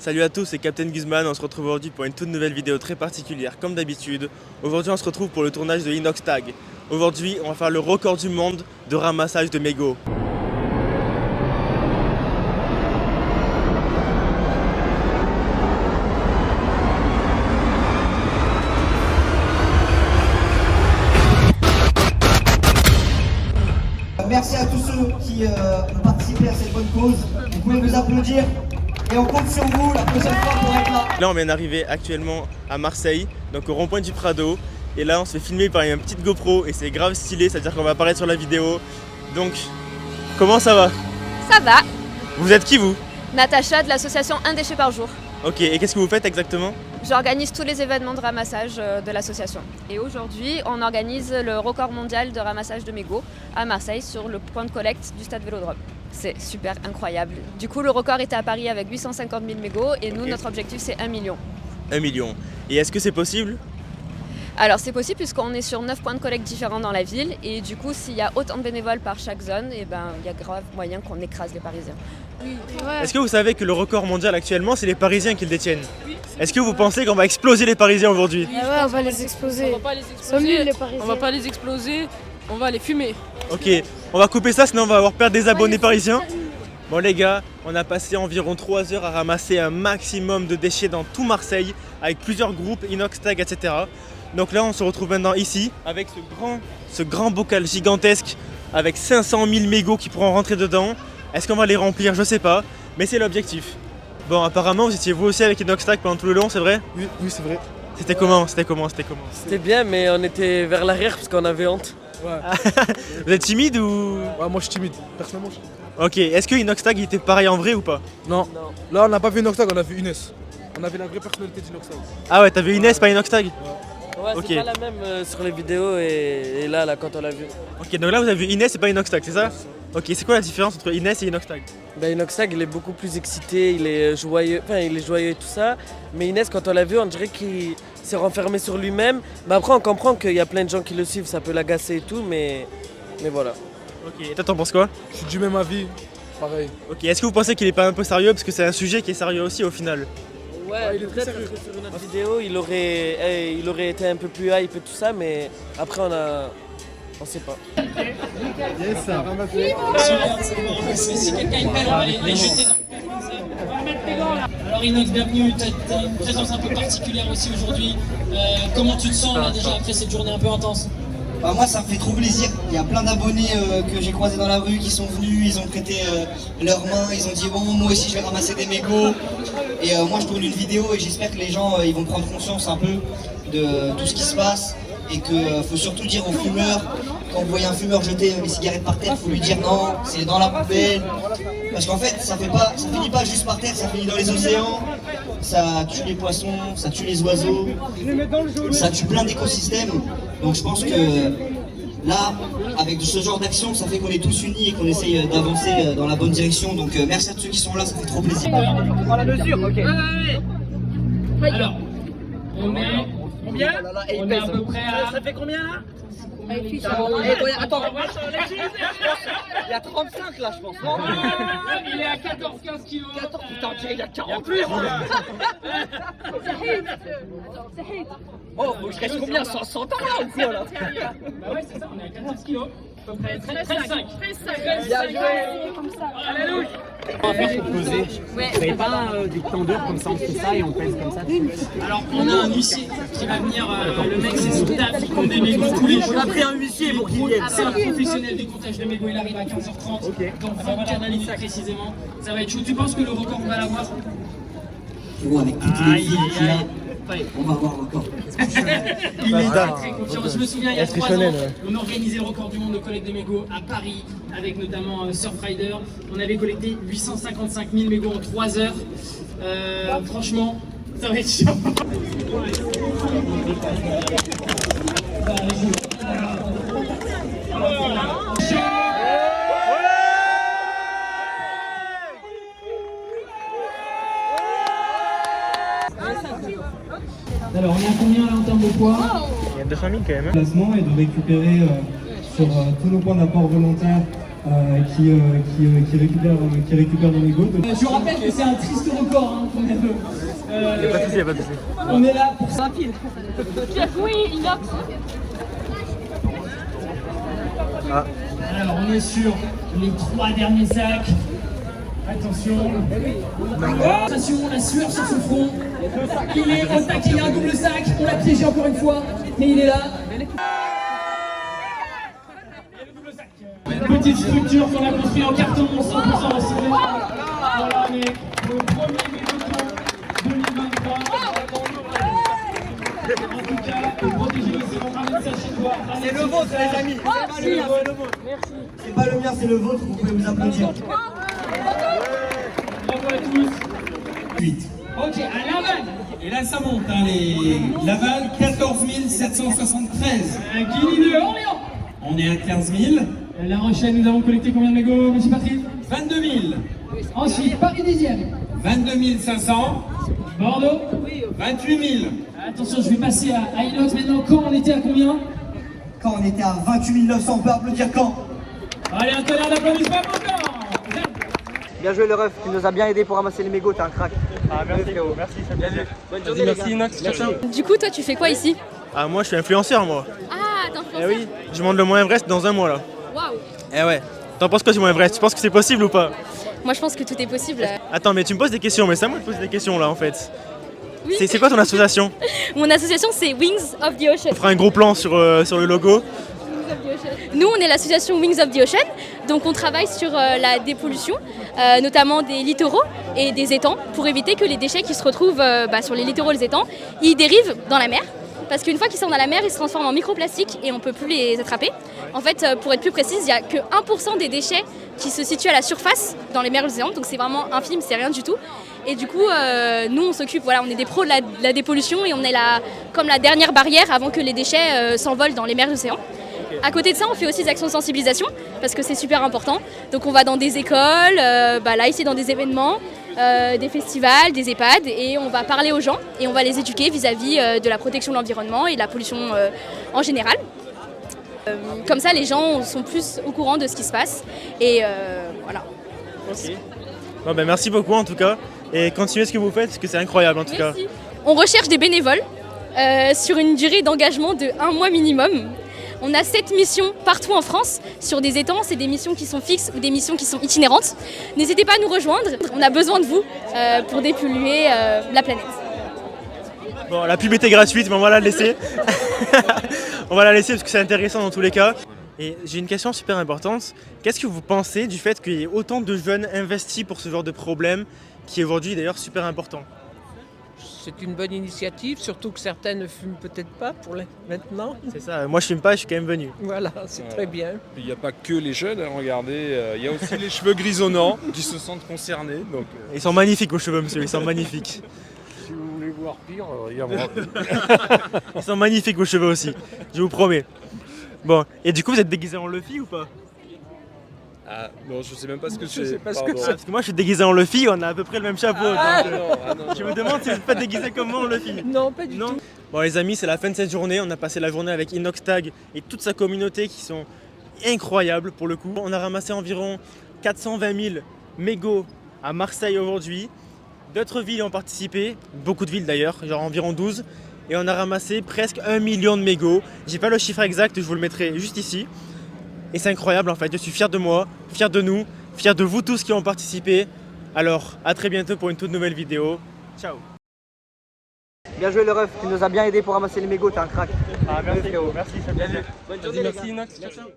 Salut à tous, c'est Captain Guzman, on se retrouve aujourd'hui pour une toute nouvelle vidéo très particulière comme d'habitude. Aujourd'hui on se retrouve pour le tournage de Inox Tag. Aujourd'hui on va faire le record du monde de ramassage de mégots. Merci à tous ceux qui ont participé à cette bonne cause. Vous pouvez nous applaudir. Et on compte sur vous la prochaine fois pour être là. Là on vient d'arriver actuellement à Marseille, donc au rond-point du Prado. Et là on se fait filmer par une petite GoPro et c'est grave stylé, c'est-à-dire qu'on va apparaître sur la vidéo. Donc, comment ça va? Ça va. Vous êtes qui vous? Natacha de l'association Un déchet par jour. Ok, et qu'est-ce que vous faites exactement? J'organise tous les événements de ramassage de l'association. Et aujourd'hui, on organise le record mondial de ramassage de mégots à Marseille sur le point de collecte du stade Vélodrome. C'est super incroyable. Du coup, le record était à Paris avec 850 000 mégots et nous, notre objectif, c'est 1 million. 1 million. Et est-ce que c'est possible? Alors c'est possible puisqu'on est sur 9 points de collecte différents dans la ville et du coup s'il y a autant de bénévoles par chaque zone, et ben, il y a grave moyen qu'on écrase les Parisiens. Oui. Ouais. Est-ce que vous savez que le record mondial actuellement c'est les Parisiens qui le détiennent? Est-ce que vous pensez qu'on va exploser les Parisiens aujourd'hui? Ah ouais, on va les exploser. On va pas les Sont nuls, exploser. les Parisiens. On va pas les exploser. On va les fumer. Ok, on va couper ça sinon on va avoir perdre des abonnés parisiens. Bon les gars, on a passé environ 3 heures à ramasser un maximum de déchets dans tout Marseille avec plusieurs groupes, Inox Tag, etc. Donc là on se retrouve maintenant ici avec ce grand bocal gigantesque avec 500 000 mégots qui pourront rentrer dedans. Est-ce qu'on va les remplir? Je sais pas, mais c'est l'objectif. Bon apparemment vous étiez vous aussi avec Inox Tag pendant tout le long, c'est vrai? Oui, c'est vrai. C'était comment? C'était comment? C'était bien, mais on était vers l'arrière parce qu'on avait honte. Ouais. Vous êtes timide ou? Ouais, moi je suis timide. Personnellement, je suis timide. Ok, est-ce que Inox Tag il était pareil en vrai ou pas? Non. Là, on n'a pas vu Inox Tag, on a vu Inès. On avait la vraie personnalité d'Inox Tag. Ah ouais, t'as vu Inès, pas Inox Tag? Ouais, Ok. c'est pas la même sur les vidéos et là, quand on l'a vu. Ok, donc là vous avez vu Inès et pas Inox Tag, c'est ça? Ok, c'est quoi la différence entre Inès et Inox Tag? Ben, Inox Tag, il est beaucoup plus excité, il est joyeux, et tout ça. Mais Inès, quand on l'a vu, on dirait qu'il s'est renfermé sur lui-même. Mais après, on comprend qu'il y a plein de gens qui le suivent, ça peut l'agacer et tout, mais voilà. Ok, et toi t'en penses quoi? Je suis du même avis. Pareil. Ok, est-ce que vous pensez qu'il est pas un peu sérieux? Parce que c'est un sujet qui est sérieux aussi au final. Ouais, il est très peut-être sérieux. que sur une autre vidéo, il aurait été un peu plus hype et tout ça, mais après, on sait pas. Yes, ça ramassé. Si quelqu'un est prêt, on va les jeter dans le Alors Inox, bienvenue, tu as une présence un peu particulière aussi aujourd'hui. Comment tu te sens là déjà après cette journée un peu intense? Bah, moi ça me fait trop plaisir. Il y a plein d'abonnés que j'ai croisés dans la rue qui sont venus, ils ont prêté leurs mains, ils ont dit bon moi aussi je vais ramasser des mégots. Et moi je tourne une vidéo et j'espère que les gens ils vont prendre conscience un peu de tout ce qui se passe. Et qu'il faut surtout dire aux fumeurs, quand vous voyez un fumeur jeter les cigarettes par terre, il faut lui dire non, c'est dans la poubelle. Parce qu'en fait, ça finit pas juste par terre, ça finit dans les océans, ça tue les poissons, ça tue les oiseaux, ça tue plein d'écosystèmes. Donc je pense que là, avec ce genre d'action, ça fait qu'on est tous unis et qu'on essaye d'avancer dans la bonne direction. Donc merci à tous ceux qui sont là, ça fait trop plaisir. On prend la mesure, ok. Alors, on est combien? On est à peu près à... Ça fait combien là? Attends, Il y a 35 là je pense, non? il est à 14-15 kilos. 14, putain, il y a 40 plus. Oh, je reste combien? 100 ans là ou quoi là? Bah ouais, c'est ça, on est à 14 kilos. À peu près 13,5. Bien joué. Alléluia. On va faire poser. Vous n'avez pas des tendeurs comme ça, on fait ça et on pèse comme ça. Alors on a un huissier qui va venir, le mec c'est son taf, il compte des mégots tous les jours. On a pris un huissier pour qu'il vienne. C'est un professionnel du comptage de mégots, il arrive à 15h30, donc 24 minutes précisément. Ça va être chaud, tu penses que le record on va l'avoir? Avec toutes les filles qu'il y a, on va voir encore. Il est très confiant. Je me souviens il y a 3 ans, on organisait le record du monde de collecte de mégots à Paris avec notamment Surfrider. On avait collecté 855 000 mégots en 3 heures. Franchement, ça va être chiant. Alors, on est à combien là en termes de poids? Il y a 200 000 quand même. Placement et de récupérer sur tous nos points d'apport volontaire qui récupère nos mégots. Je vous rappelle que c'est un triste record hein, quand même. Pas de soucis, pas de soucis. On est là pour ça. Oui, inox. Ah. Alors on est sur les 3 derniers sacs. Attention. Attention, la sueur sur son front. Il est au taquet, il y a un double sac. On l'a piégé encore une fois, mais il est là. Une petite structure qu'on a construite en carton 100% recyclé. Voilà, on est au premier Mégoton 2023. En tout cas, protégez l'océan, ramène ça chez toi. C'est le vôtre, les amis. C'est pas le mien, c'est le vôtre. Vous pouvez vous applaudir. Bravo à tous. 8. Ok, à Laval. Et là, ça monte, hein, les Laval, 14 773. Guinée de Orléans. On est à 15 000. La Rochelle, nous avons collecté combien de mégots, monsieur Patrick? 22 000. Ensuite, Paris 10e. 22 500. Bordeaux. 28 000. Attention, je vais passer à Inox maintenant. Quand on était à combien? Quand on était à 28 900, on peut applaudir quand? Allez, un tonnerre d'applaudissements encore. Bien joué le ref, tu nous as bien aidé pour ramasser les mégots, t'es un crack. Ah merci, merci, ça fait plaisir. Bonne journée, merci Inox, ciao. Du coup, toi, tu fais quoi ici? Ah moi je suis influenceur moi. Ah, t'es influenceur. Eh oui, je monte le Mont Everest dans un mois là. Waouh. Eh ouais. T'en penses quoi du Mont Everest? Tu penses que c'est possible ou pas? Moi, je pense que tout est possible. Attends, mais tu me poses des questions, mais c'est à moi de poser des questions là en fait. Oui. C'est quoi ton association? Mon association, c'est Wings of the Ocean. On fera un gros plan sur le logo. Nous, on est l'association Wings of the Ocean, donc on travaille sur la dépollution, notamment des littoraux et des étangs, pour éviter que les déchets qui se retrouvent sur les littoraux et les étangs, ils dérivent dans la mer. Parce qu'une fois qu'ils sont dans la mer, ils se transforment en microplastiques et on ne peut plus les attraper. En fait, pour être plus précise, il n'y a que 1% des déchets qui se situent à la surface dans les mers océans, donc c'est vraiment infime, c'est rien du tout. Et du coup, nous, on s'occupe, voilà, on est des pros de la dépollution et on est comme la dernière barrière avant que les déchets s'envolent dans les mers océans. À côté de ça, on fait aussi des actions de sensibilisation parce que c'est super important. Donc on va dans des écoles, là ici dans des événements, des festivals, des EHPAD et on va parler aux gens et on va les éduquer vis-à-vis de la protection de l'environnement et de la pollution en général. Comme ça, les gens sont plus au courant de ce qui se passe et voilà. Ok. Bon, ben, merci beaucoup en tout cas et continuez ce que vous faites parce que c'est incroyable en tout cas. On recherche des bénévoles sur une durée d'engagement de 1 mois minimum. On a 7 missions partout en France sur des étangs, c'est des missions qui sont fixes ou des missions qui sont itinérantes. N'hésitez pas à nous rejoindre, on a besoin de vous pour dépolluer la planète. Bon, la pub était gratuite, mais on va la laisser. On va la laisser parce que c'est intéressant dans tous les cas. Et j'ai une question super importante. Qu'est-ce que vous pensez du fait qu'il y ait autant de jeunes investis pour ce genre de problème qui est aujourd'hui d'ailleurs super important? C'est une bonne initiative, surtout que certains ne fument peut-être pas maintenant. C'est ça, moi je fume pas, je suis quand même venu. Voilà, c'est très bien. Il n'y a pas que les jeunes, regardez, il y a aussi les cheveux grisonnants qui se sentent concernés. Donc, Ils sont magnifiques vos cheveux monsieur, ils sont magnifiques. Si vous voulez voir pire, regardez. Ils sont magnifiques vos cheveux aussi, je vous promets. Bon, et du coup vous êtes déguisé en Luffy ou pas? Ah non, je sais même pas ce que c'est. Je sais pas ce que c'est. Parce que moi je suis déguisé en Luffy, on a à peu près le même chapeau. Ah, donc, non, je me demande si vous n'êtes pas déguisé comme moi en Luffy. Non, pas du tout. Bon les amis, c'est la fin de cette journée, on a passé la journée avec Inoxtag et toute sa communauté qui sont incroyables pour le coup. On a ramassé environ 420 000 mégots à Marseille aujourd'hui. D'autres villes ont participé, beaucoup de villes d'ailleurs, genre environ 12. Et on a ramassé presque 1 million de mégots. J'ai pas le chiffre exact, je vous le mettrai juste ici. Et c'est incroyable en fait, je suis fier de moi, fier de nous, fier de vous tous qui ont participé. Alors à très bientôt pour une toute nouvelle vidéo. Ciao. Bien joué le ref, tu nous as bien aidé pour ramasser les mégots, t'es un crack. Ah merci, merci, ça fait plaisir. Bonne journée, merci Inox, ciao.